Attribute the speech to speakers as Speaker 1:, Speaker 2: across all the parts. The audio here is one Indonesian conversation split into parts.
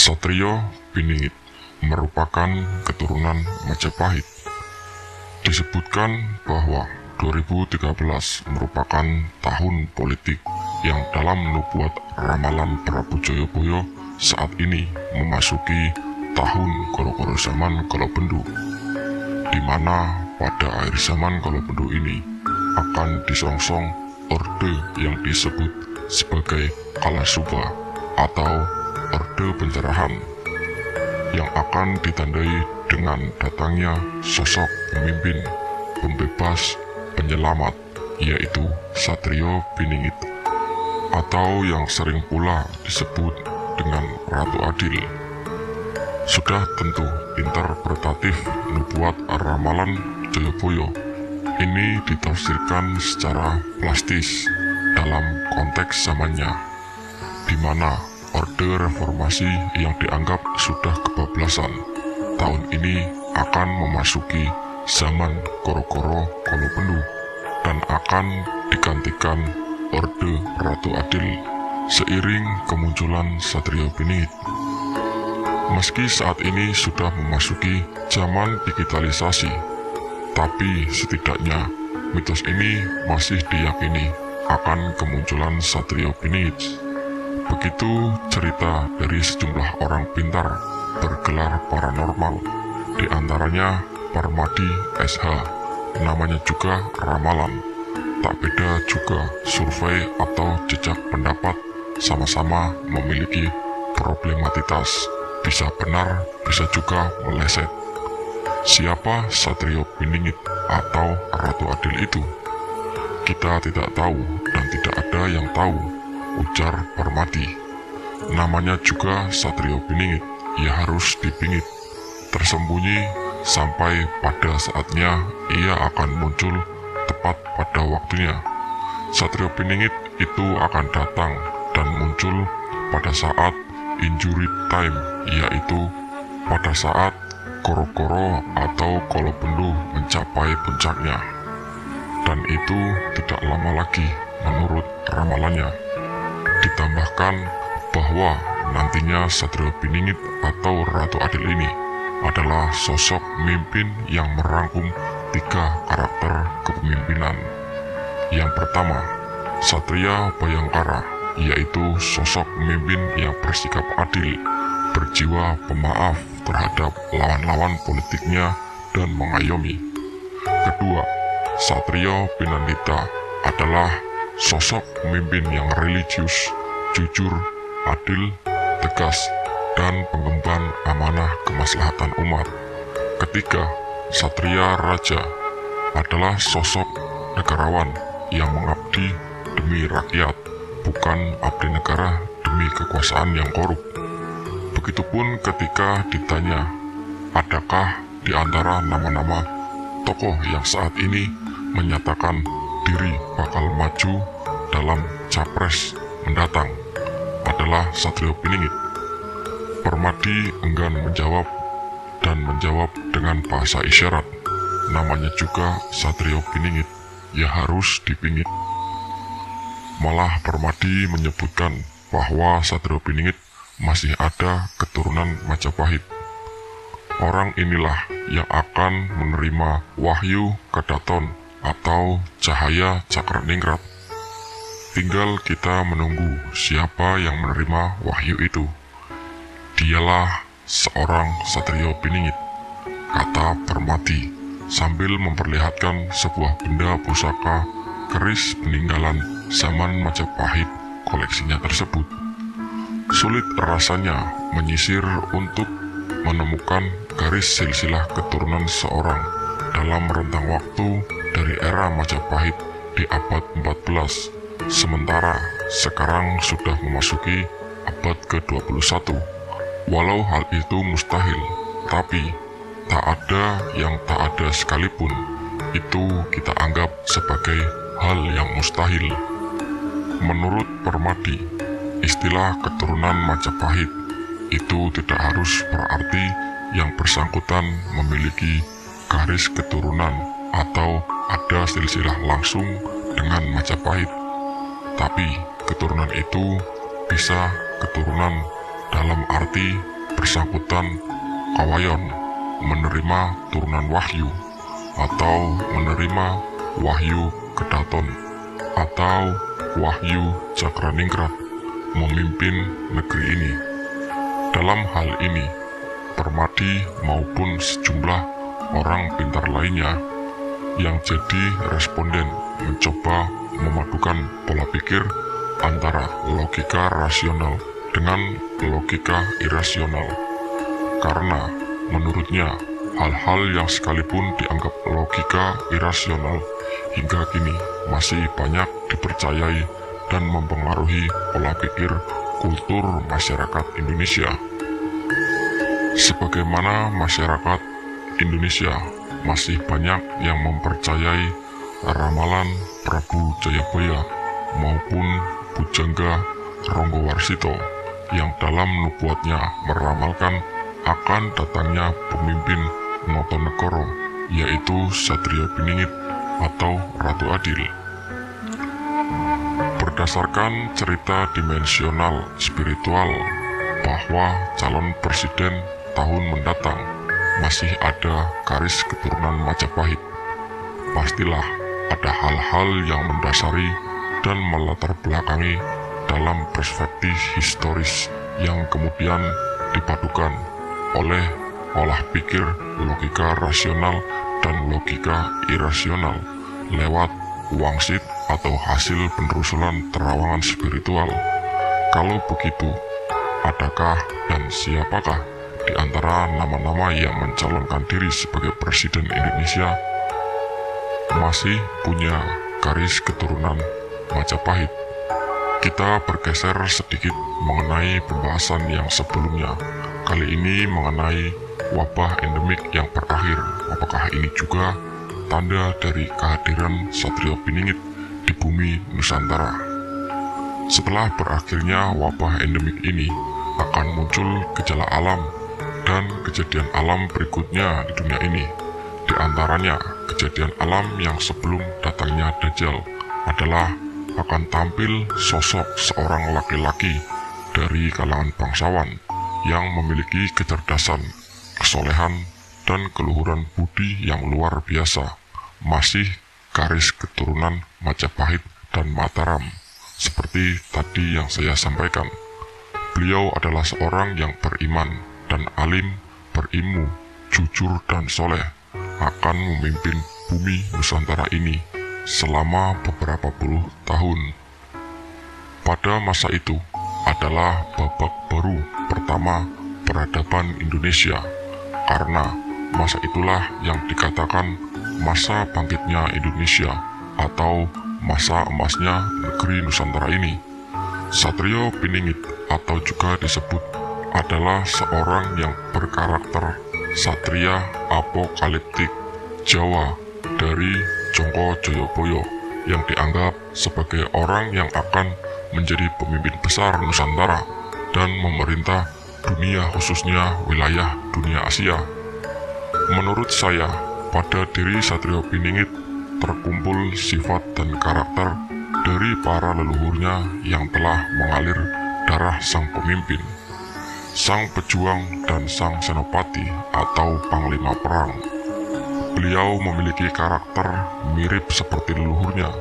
Speaker 1: Satrio Piningit merupakan keturunan Majapahit. Disebutkan bahwa 2013 merupakan tahun politik yang dalam nubuat ramalan Prabu Jayabaya saat ini memasuki tahun koro-koro zaman Kalabendu, di mana pada akhir zaman Kalabendu ini akan disongsong orde yang disebut sebagai Kalasuba atau orde pencerahan, yang akan ditandai dengan datangnya sosok pemimpin, pembebas, penyelamat, yaitu Satrio Piningit, atau yang sering pula disebut dengan Ratu Adil. Sudah tentu interpretatif nubuat ramalan Jayabaya ini ditafsirkan secara plastis dalam konteks zamannya, di mana orde reformasi yang dianggap sudah kebablasan tahun ini akan memasuki zaman koro-koro Kalabendu dan akan digantikan orde Ratu Adil seiring kemunculan Satrio Piningit. Meski saat ini sudah memasuki zaman digitalisasi, tapi setidaknya mitos ini masih diyakini akan kemunculan Satrio Piningit. Begitu cerita dari sejumlah orang pintar bergelar paranormal, di antaranya Parmadi SH, namanya juga ramalan. Tak beda juga survei atau jejak pendapat sama-sama memiliki problematitas, bisa benar, bisa juga meleset. Siapa Satrio Piningit atau Ratu Adil itu? Kita tidak tahu dan tidak ada yang tahu, ujar Parmadi. Namanya juga Satrio Piningit, ia harus dipingit, tersembunyi sampai pada saatnya ia akan muncul tepat pada waktunya. Satrio Piningit itu akan datang dan muncul pada saat injury time, yaitu pada saat koro-koro atau Kalabendu mencapai puncaknya. Dan itu tidak lama lagi menurut ramalannya. Ditambahkan bahwa nantinya Satrio Piningit atau Ratu Adil ini adalah sosok pemimpin yang merangkum 3 karakter kepemimpinan. Yang pertama, Satria Bayangkara, yaitu sosok pemimpin yang bersikap adil, berjiwa pemaaf terhadap lawan-lawan politiknya dan mengayomi. Kedua, Satrio Pinandita adalah sosok pemimpin yang religius, jujur, adil, tegas, dan pengemban amanah kemaslahatan umat. Ketiga, Satria Raja adalah sosok negarawan yang mengabdi demi rakyat, bukan abdi negara demi kekuasaan yang korup. Begitupun ketika ditanya, adakah di antara nama-nama tokoh yang saat ini menyatakan diri bakal maju dalam capres mendatang adalah Satrio Piningit? Parmadi enggan menjawab dan menjawab dengan bahasa isyarat. Namanya juga Satrio Piningit, ya harus dipingit. Malah Parmadi menyebutkan bahwa Satrio Piningit masih ada keturunan Majapahit. Orang inilah yang akan menerima Wahyu Kadaton atau Cahaya Cakraningrat. Tinggal kita menunggu siapa yang menerima wahyu itu. Dialah seorang Satrio Piningit, kata Parmadi sambil memperlihatkan sebuah benda pusaka keris peninggalan zaman Majapahit koleksinya tersebut. Sulit rasanya menyisir untuk menemukan garis silsilah keturunan seorang dalam rentang waktu dari era Majapahit di abad 14, sementara sekarang sudah memasuki abad ke-21. Walau hal itu mustahil, tapi tak ada yang tak ada sekalipun, itu kita anggap sebagai hal yang mustahil. Menurut Parmadi, istilah keturunan Majapahit itu tidak harus berarti yang bersangkutan memiliki garis keturunan atau ada silsilah langsung dengan Majapahit, tapi keturunan itu bisa keturunan dalam arti bersangkutan kawayon menerima turunan wahyu, atau menerima wahyu kedaton, atau wahyu cakraningrat memimpin negeri ini. Dalam hal ini, Permadi maupun sejumlah orang pintar lainnya yang jadi responden mencoba memadukan pola pikir antara logika rasional dengan logika irasional, karena menurutnya hal-hal yang sekalipun dianggap logika irasional hingga kini masih banyak dipercayai dan mempengaruhi pola pikir kultur masyarakat Indonesia. Sebagaimana masyarakat Indonesia masih banyak yang mempercayai ramalan Prabu Jayabaya maupun Bujangga Ronggowarsito yang dalam nubuatnya meramalkan akan datangnya pemimpin Notonegoro, yaitu Satrio Piningit atau Ratu Adil. Berdasarkan cerita dimensional spiritual bahwa calon presiden tahun mendatang masih ada garis keturunan Majapahit, pastilah ada hal-hal yang mendasari dan melatar belakangi dalam perspektif historis yang kemudian dipadukan oleh olah pikir logika rasional dan logika irasional lewat wangsit atau hasil penelusuran terawangan spiritual. Kalau begitu, adakah dan siapakah di antara nama-nama yang mencalonkan diri sebagai Presiden Indonesia masih punya garis keturunan Majapahit? Kita bergeser sedikit mengenai pembahasan yang sebelumnya, kali ini mengenai wabah endemik yang berakhir. Apakah ini juga tanda dari kehadiran Satrio Piningit di bumi Nusantara? Setelah berakhirnya wabah endemik ini, akan muncul gejala alam dan kejadian alam berikutnya di dunia ini. Di antaranya, kejadian alam yang sebelum datangnya Dajjal adalah akan tampil sosok seorang laki-laki dari kalangan bangsawan yang memiliki kecerdasan, kesolehan, dan keluhuran budi yang luar biasa, masih garis keturunan Majapahit dan Mataram. Seperti tadi yang saya sampaikan, beliau adalah seorang yang beriman dan alim, berilmu, jujur dan soleh, akan memimpin bumi Nusantara ini selama beberapa puluh tahun. Pada masa itu adalah babak baru pertama peradaban Indonesia, karena masa itulah yang dikatakan masa bangkitnya Indonesia atau masa emasnya negeri Nusantara ini. Satrio Piningit atau juga disebut adalah seorang yang berkarakter satria apokaliptik Jawa dari Jongko Joyoboyo yang dianggap sebagai orang yang akan menjadi pemimpin besar Nusantara dan memerintah dunia, khususnya wilayah dunia Asia. Menurut saya, pada diri Satrio Piningit terkumpul sifat dan karakter dari para leluhurnya yang telah mengalir darah sang pemimpin, sang pejuang dan sang senopati atau panglima perang. Beliau memiliki karakter mirip seperti leluhurnya,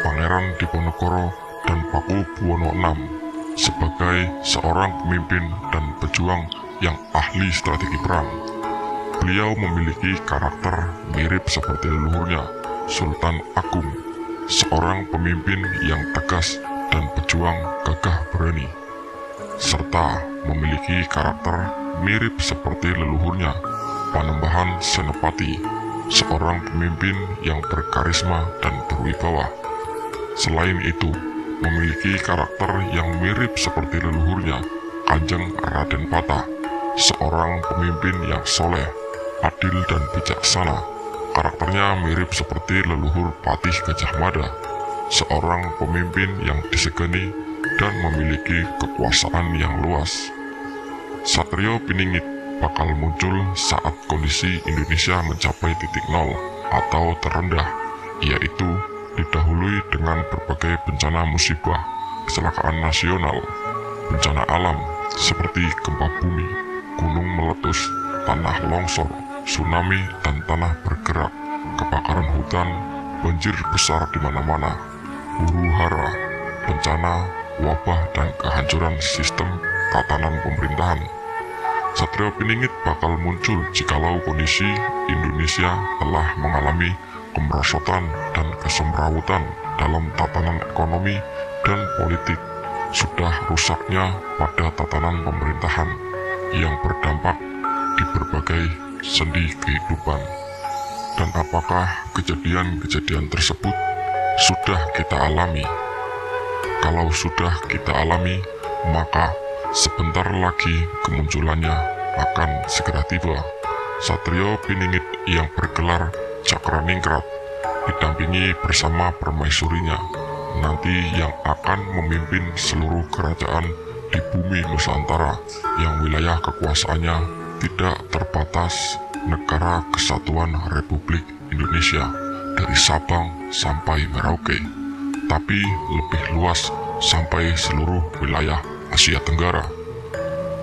Speaker 1: Pangeran Diponegoro dan Paku Buwono VI, sebagai seorang pemimpin dan pejuang yang ahli strategi perang. Beliau memiliki karakter mirip seperti leluhurnya, Sultan Agung, seorang pemimpin yang tegas dan pejuang gagah berani, serta memiliki karakter mirip seperti leluhurnya, Panembahan Senopati, seorang pemimpin yang berkarisma dan berwibawa. Selain itu, memiliki karakter yang mirip seperti leluhurnya, Kanjeng Raden Patah, seorang pemimpin yang soleh, adil dan bijaksana. Karakternya mirip seperti leluhur Patih Gajah Mada, seorang pemimpin yang disegani dan memiliki kekuasaan yang luas. Satrio Piningit bakal muncul saat kondisi Indonesia mencapai titik nol atau terendah, yaitu didahului dengan berbagai bencana musibah, kecelakaan nasional, bencana alam seperti gempa bumi, gunung meletus, tanah longsor, tsunami dan tanah bergerak, kebakaran hutan, banjir besar di mana-mana, huru-hara, bencana, wabah, dan kehancuran sistem tatanan pemerintahan. Satrio Piningit bakal muncul jikalau kondisi Indonesia telah mengalami kemerosotan dan kesemrawutan dalam tatanan ekonomi dan politik, sudah rusaknya pada tatanan pemerintahan yang berdampak di berbagai sendi kehidupan. Dan apakah kejadian-kejadian tersebut sudah kita alami? Kalau sudah kita alami, maka sebentar lagi kemunculannya akan segera tiba. Satrio Piningit yang bergelar Cakraningrat didampingi bersama permaisurinya nanti yang akan memimpin seluruh kerajaan di bumi Nusantara yang wilayah kekuasaannya tidak terbatas Negara Kesatuan Republik Indonesia dari Sabang sampai Merauke, tapi lebih luas sampai seluruh wilayah Asia Tenggara.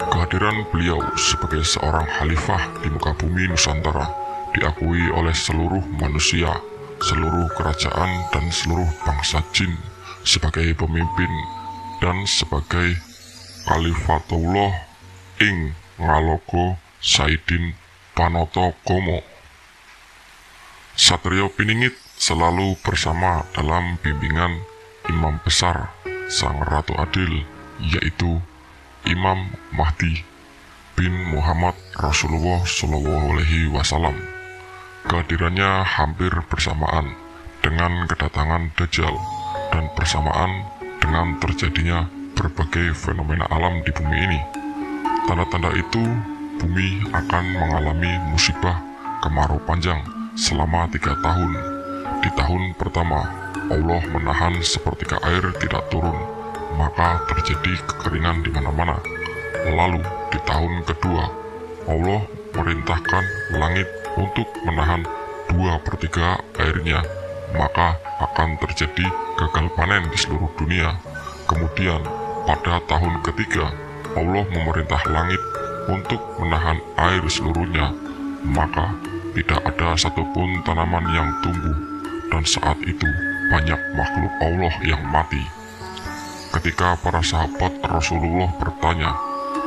Speaker 1: Kehadiran beliau sebagai seorang khalifah di muka bumi Nusantara diakui oleh seluruh manusia, seluruh kerajaan, dan seluruh bangsa jin sebagai pemimpin dan sebagai Khalifatullah ing Ngalogo Saidin Panoto Gomo. Satrio Piningit selalu bersama dalam bimbingan Imam Besar Sang Ratu Adil, yaitu Imam Mahdi bin Muhammad Rasulullah SAW. Kehadirannya hampir bersamaan dengan kedatangan Dajjal dan bersamaan dengan terjadinya berbagai fenomena alam di bumi ini. Tanda-tanda itu, bumi akan mengalami musibah kemarau panjang selama 3 tahun. Di tahun pertama, Allah menahan sepertiga air tidak turun, maka terjadi kekeringan di mana-mana. Lalu di tahun kedua, Allah merintahkan langit untuk menahan 2/3 airnya, maka akan terjadi gagal panen di seluruh dunia. Kemudian pada tahun ketiga, Allah memerintah langit untuk menahan air seluruhnya, maka tidak ada satupun tanaman yang tumbuh, dan saat itu banyak makhluk Allah yang mati. Ketika para sahabat Rasulullah bertanya,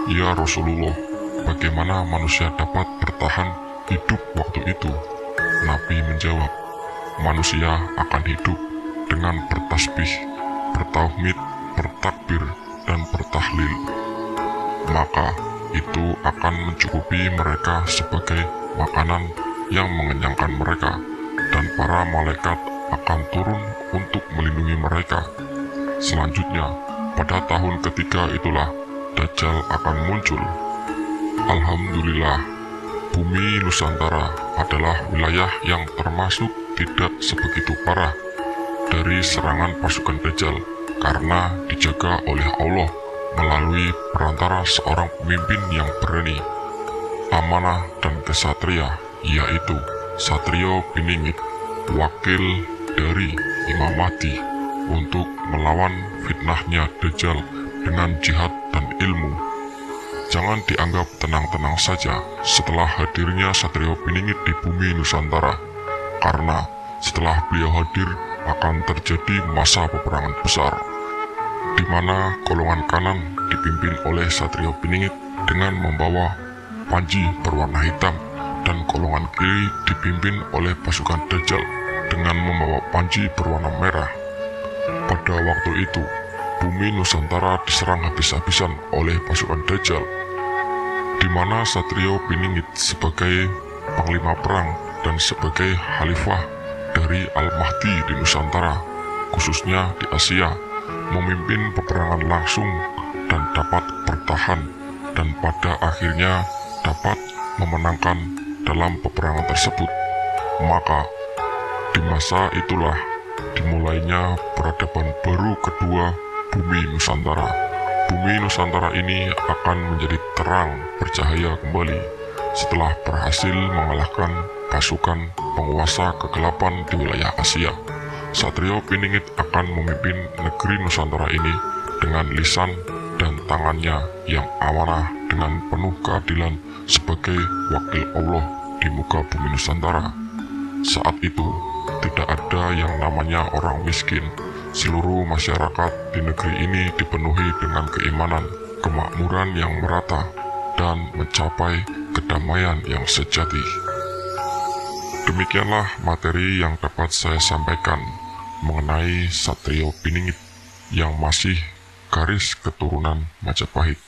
Speaker 1: "Ya Rasulullah, bagaimana manusia dapat bertahan hidup waktu itu?" Nabi menjawab, "Manusia akan hidup dengan bertasbih, bertauhid, bertakbir, dan bertahlil. Maka itu akan mencukupi mereka sebagai makanan yang mengenyangkan mereka, dan para malaikat akan turun untuk melindungi mereka. Selanjutnya, pada tahun ketiga itulah Dajjal akan muncul." Alhamdulillah, bumi Nusantara adalah wilayah yang termasuk tidak sebegitu parah dari serangan pasukan Dajjal karena dijaga oleh Allah melalui perantara seorang pemimpin yang berani, amanah, dan kesatria, yaitu Satrio Piningit, wakil dari Imam Mahdi untuk melawan fitnahnya Dajjal dengan jihad dan ilmu. Jangan dianggap tenang-tenang saja setelah hadirnya Satrio Piningit di bumi Nusantara, karena setelah beliau hadir akan terjadi masa peperangan besar, di mana golongan kanan dipimpin oleh Satrio Piningit dengan membawa panji berwarna hitam, dan golongan kiri dipimpin oleh pasukan Dajjal dengan membawa panji berwarna merah. Pada waktu itu, bumi Nusantara diserang habis-habisan oleh pasukan Dajjal, di mana Satrio Piningit sebagai panglima perang dan sebagai khalifah dari Al-Mahdi di Nusantara, khususnya di Asia, memimpin peperangan langsung dan dapat bertahan, dan pada akhirnya dapat memenangkan dalam peperangan tersebut. Maka di masa itulah dimulainya peradaban baru kedua bumi Nusantara. Bumi Nusantara ini akan menjadi terang bercahaya kembali setelah berhasil mengalahkan pasukan penguasa kegelapan di wilayah Asia. Satrio Piningit akan memimpin negeri Nusantara ini dengan lisan dan tangannya yang amanah dengan penuh keadilan sebagai wakil Allah di muka bumi Nusantara. Saat itu tidak ada yang namanya orang miskin. Seluruh masyarakat di negeri ini dipenuhi dengan keimanan, kemakmuran yang merata, dan mencapai kedamaian yang sejati. Demikianlah materi yang dapat saya sampaikan mengenai Satrio Piningit yang masih garis keturunan Majapahit.